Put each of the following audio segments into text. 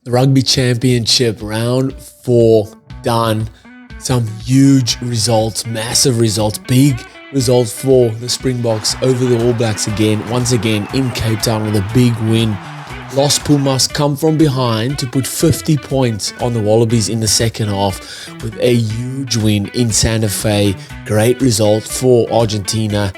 Rugby Championship round 4 done. Some huge results, massive results, big results for the Springboks over the All Blacks once again in Cape Town with a big win. Los Pumas come from behind to put 50 points on the Wallabies in the second half with a huge win in Santa Fe. Great result for Argentina.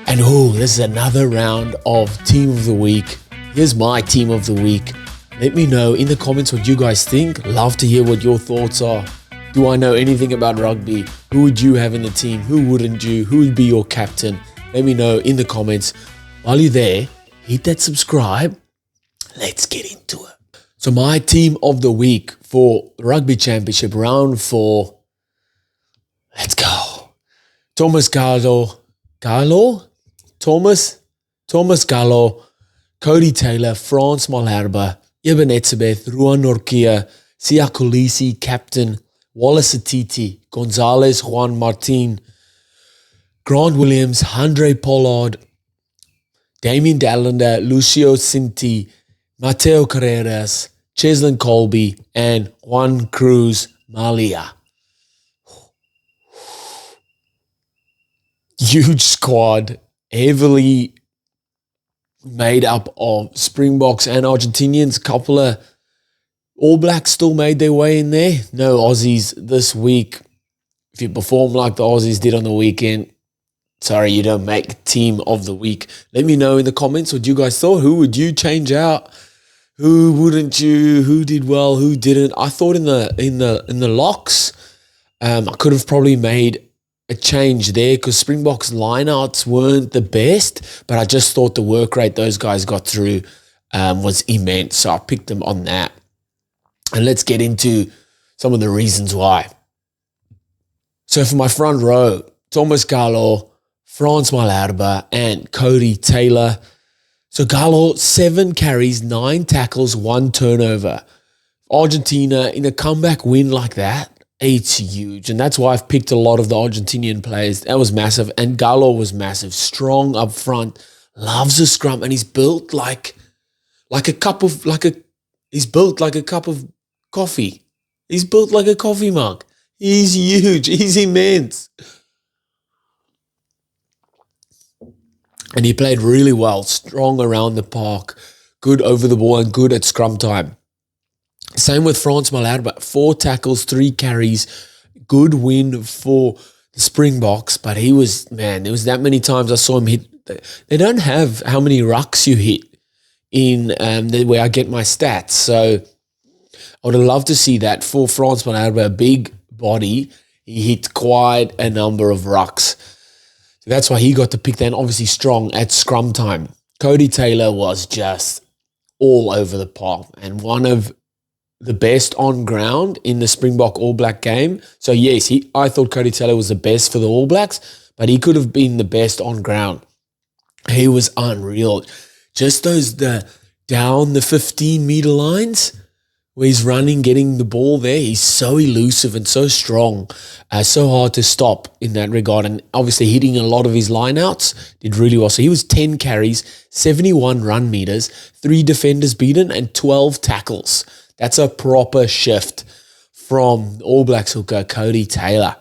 And this is another round of Team of the Week. Here's my Team of the Week. Let me know in the comments what you guys think. Love to hear what your thoughts are. Do I know anything about rugby? Who would you have in the team? Who wouldn't you? Who would be your captain? Let me know in the comments. While you're there, hit that subscribe. Let's get into it. So my Team of the Week for Rugby Championship round 4. Let's go. Thomas Gallo, Cody Taylor, Frans Malherbe, Eben Etzebeth, Ruan Nortje, Siya Kolisi, captain, Wallace Atiti, Gonzalez, Juan Martin, Grant Williams, Andre Pollard, Damien Dallender, Lucio Cinti, Mateo Carreras, Cheslin Colby, and Juan Cruz Malia. Huge squad, heavily made up of Springboks and Argentinians. Couple of All Blacks still made their way in there. No Aussies this week. If you perform like the Aussies did on the weekend, sorry, you don't make Team of the Week. Let me know in the comments what you guys thought. Who would you change out? Who wouldn't you? Who did well? Who didn't? I thought in the locks, I could have probably made a change there because Springboks lineouts weren't the best, but I just thought the work rate those guys got through was immense, so I picked them on that. And let's get into some of the reasons why. So for my front row, Thomas Gallo, Frans Malherbe, and Cody Taylor. So Gallo, 7 carries, 9 tackles, 1 turnover. Argentina, in a comeback win like that, it's huge. And that's why I've picked a lot of the Argentinian players. That was massive. And Gallo was massive. Strong up front. Loves a scrum. And he's built like a cup of coffee. He's built like a coffee mug. He's huge. He's immense. And he played really well, strong around the park, good over the ball and good at scrum time. Same with Frans Malherbe, 4 tackles, 3 carries, good win for the Springboks, but there was that many times I saw him hit. They don't have how many rucks you hit in where I get my stats, so I would have loved to see that for Frans Malherbe, a big body. He hit quite a number of rucks. That's why he got to pick then, obviously strong at scrum time. Cody Taylor was just all over the park and one of the best on ground in the Springbok All Black game. So yes, I thought Cody Taylor was the best for the All Blacks, but he could have been the best on ground. He was unreal. Just down the 15-meter lines where he's running, getting the ball there. He's so elusive and so strong, so hard to stop in that regard. And obviously hitting a lot of his lineouts did really well. So he was 10 carries, 71 run meters, 3 defenders beaten, and 12 tackles. That's a proper shift from All Blacks hooker Cody Taylor.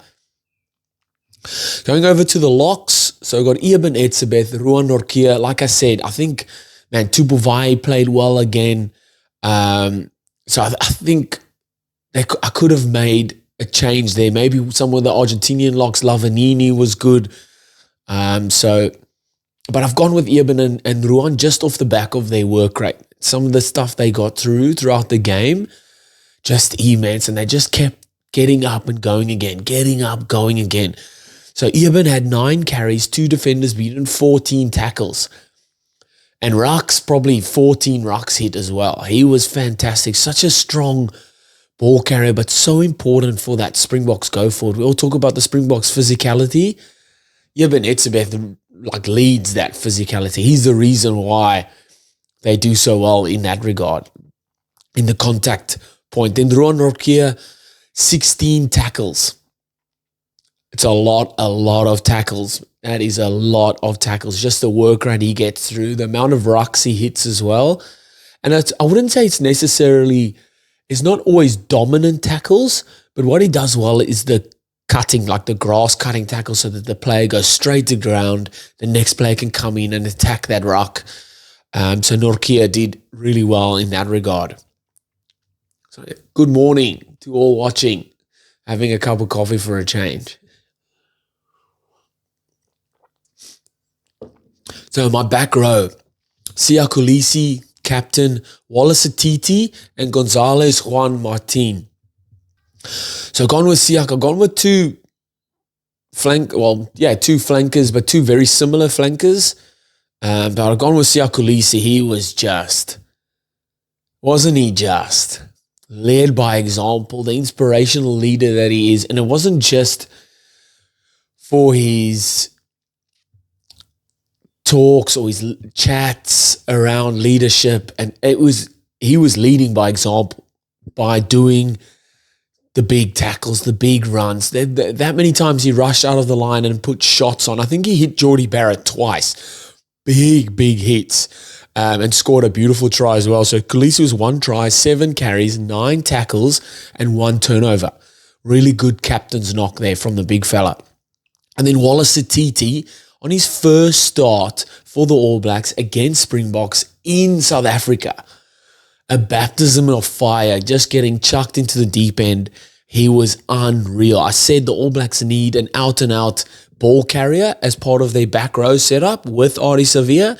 Going over to the locks, so we've got Eben Etzebeth, Ruan Nortje. Like I said, I think, Tupuvai played well again. So I think I could have made a change there. Maybe some of the Argentinian locks, Lavanini was good. But I've gone with Eben and Ruan just off the back of their work rate. Some of the stuff they got throughout the game, just immense. And they just kept getting up and going again, So Eben had 9 carries, 2 defenders beaten, 14 tackles. And rucks, probably 14 rucks hit as well. He was fantastic. Such a strong ball carrier, but so important for that Springboks go forward. We all talk about the Springboks physicality. Eben Etzebeth leads that physicality. He's the reason why they do so well in that regard, in the contact point. Then Ruan Nortje, 16 tackles. It's a lot of tackles. That is a lot of tackles. Just the work rate he gets through, the amount of rucks he hits as well. And I wouldn't say it's not always dominant tackles, but what he does well is the cutting, like the grass cutting tackle, so that the player goes straight to ground. The next player can come in and attack that ruck. So Norkia did really well in that regard. So good morning to all watching, having a cup of coffee for a change. So my back row, Sia Kolisi, captain, Wallace Atiti, and Gonzalez Juan Martin. So gone with Siak. I've gone with two flankers, but two very similar flankers. But I've gone with Sia Kolisi. He was wasn't he just? Led by example, the inspirational leader that he is. And it wasn't just for his talks or his chats around leadership, and he was leading by example by doing the big tackles, the big runs. That many times he rushed out of the line and put shots on. I think he hit Geordie Barrett twice. Big hits, and scored a beautiful try as well. So Kolisi was 1 try, 7 carries, 9 tackles, and 1 turnover. Really good captain's knock there from the big fella. And then Wallace Atiti, on his first start for the All Blacks against Springboks in South Africa, a baptism of fire, just getting chucked into the deep end. He was unreal. I said the All Blacks need an out-and-out ball carrier as part of their back row setup with Artie Sevilla,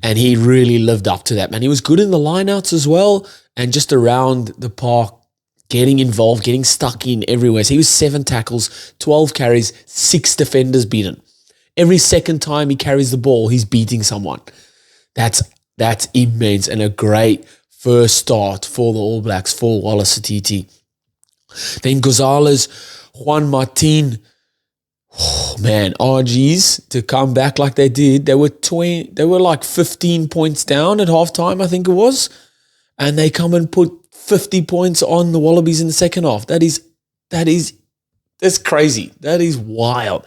and he really lived up to that, man. He was good in the lineouts as well, and just around the park, getting involved, getting stuck in everywhere. So he was 7 tackles, 12 carries, 6 defenders beaten. Every second time he carries the ball, he's beating someone. That's immense, and a great first start for the All Blacks for Wallace Atiti. Then Gonzalez, Juan Martin. Oh man, RGs to come back like they did. They were like 15 points down at halftime, I think it was, and they come and put 50 points on the Wallabies in the second half. That's crazy. That is wild.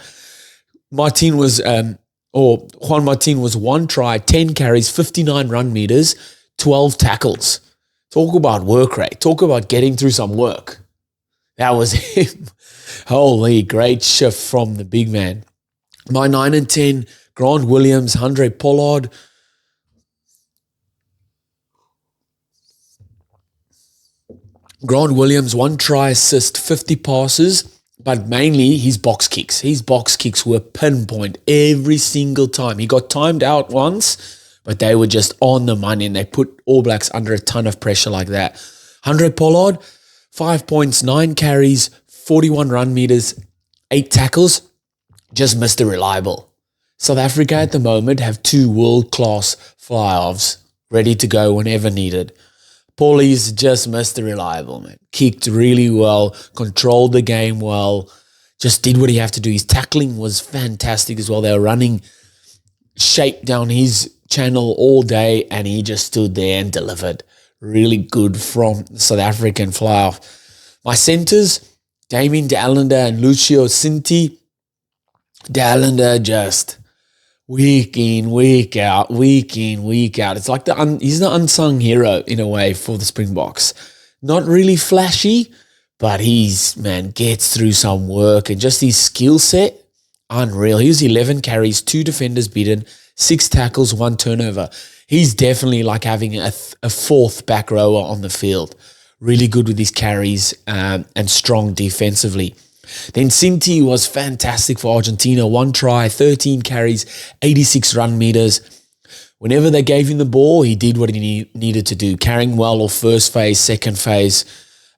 Juan Martin was 1 try, 10 carries, 59 run meters, 12 tackles. Talk about work rate. Talk about getting through some work. That was him. Holy, great shift from the big man. My 9 and 10, Grant Williams, Andre Pollard. Grant Williams, 1 try, assist, 50 passes, but mainly his box kicks. His box kicks were pinpoint every single time. He got timed out once, but they were just on the money, and they put All Blacks under a ton of pressure like that. Andre Pollard, 5 points, 9 carries, 41 run meters, 8 tackles, just Mr. Reliable. South Africa at the moment have 2 world-class fly-offs ready to go whenever needed. Paulie's just Mr. Reliable, man. Kicked really well, controlled the game well, just did what he had to do. His tackling was fantastic as well. They were running shape down his channel all day, and he just stood there and delivered. Really good from the South African fly-off. My centers, Damien de Allender and Lucio Cinti. De Allender just week in, week out. It's like he's the unsung hero in a way for the Springboks. Not really flashy, but gets through some work, and just his skill set, unreal. He was 11 carries, 2 defenders beaten, 6 tackles, 1 turnover. He's definitely like having a 4th back rower on the field. Really good with his carries and strong defensively. Then Cinti was fantastic for Argentina. 1 try, 13 carries, 86 run meters. Whenever they gave him the ball, he did what he needed to do, carrying well off first phase, second phase,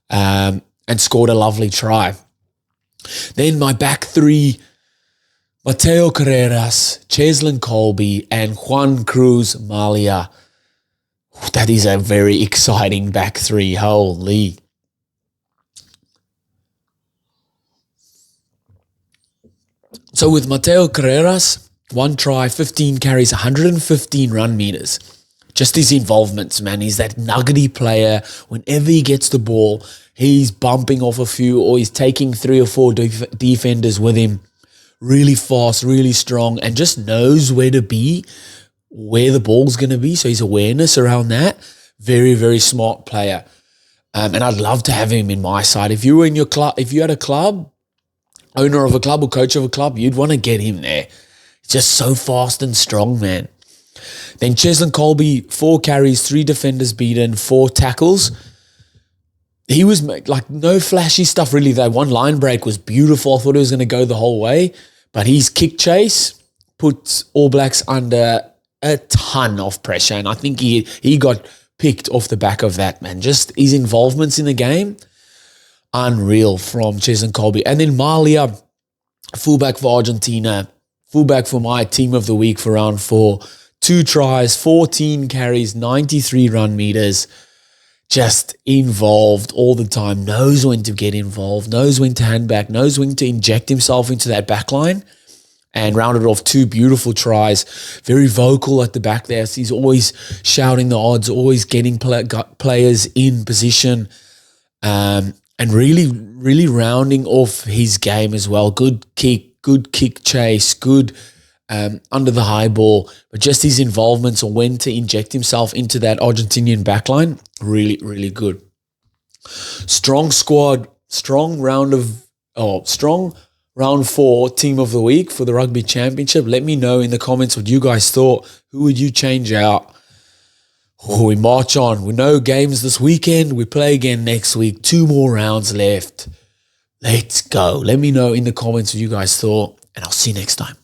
and scored a lovely try. Then my back 3, Mateo Carreras, Cheslin Colby, and Juan Cruz Malia. That is a very exciting back 3. Holy. So with Mateo Carreras, 1 try, 15 carries, 115 run meters. Just his involvements, man. He's that nuggety player. Whenever he gets the ball, he's bumping off a few, or he's taking 3 or 4 defenders with him. Really fast, really strong, and just knows where to be, where the ball's going to be. So his awareness around that, Very, very smart player. And I'd love to have him in my side. If you were in your club, if you had a club, owner of a club or coach of a club, you'd want to get him there. He's just so fast and strong, man. Then Cheslin Colby, 4 carries, 3 defenders beaten, 4 tackles. He was like no flashy stuff really. That one line break was beautiful. I thought it was going to go the whole way. But his kick chase puts All Blacks under a ton of pressure. And I think he got picked off the back of that, man. Just his involvements in the game, unreal from Cheslin Colby. And then Malia, fullback for Argentina, fullback for my team of the week for round 4. 2 tries, 14 carries, 93 run meters. Just involved all the time, knows when to get involved, knows when to hand back, knows when to inject himself into that back line, and rounded off 2 beautiful tries. Very vocal at the back there. So he's always shouting the odds, always getting players in position, and really, really rounding off his game as well. Good kick chase, good under the high ball, but just his involvements on when to inject himself into that Argentinian backline, really, really good. Strong squad, strong round 4 team of the week for the Rugby Championship. Let me know in the comments what you guys thought. Who would you change out? Oh, we march on. We know games this weekend. We play again next week. 2 more rounds left. Let's go. Let me know in the comments what you guys thought, and I'll see you next time.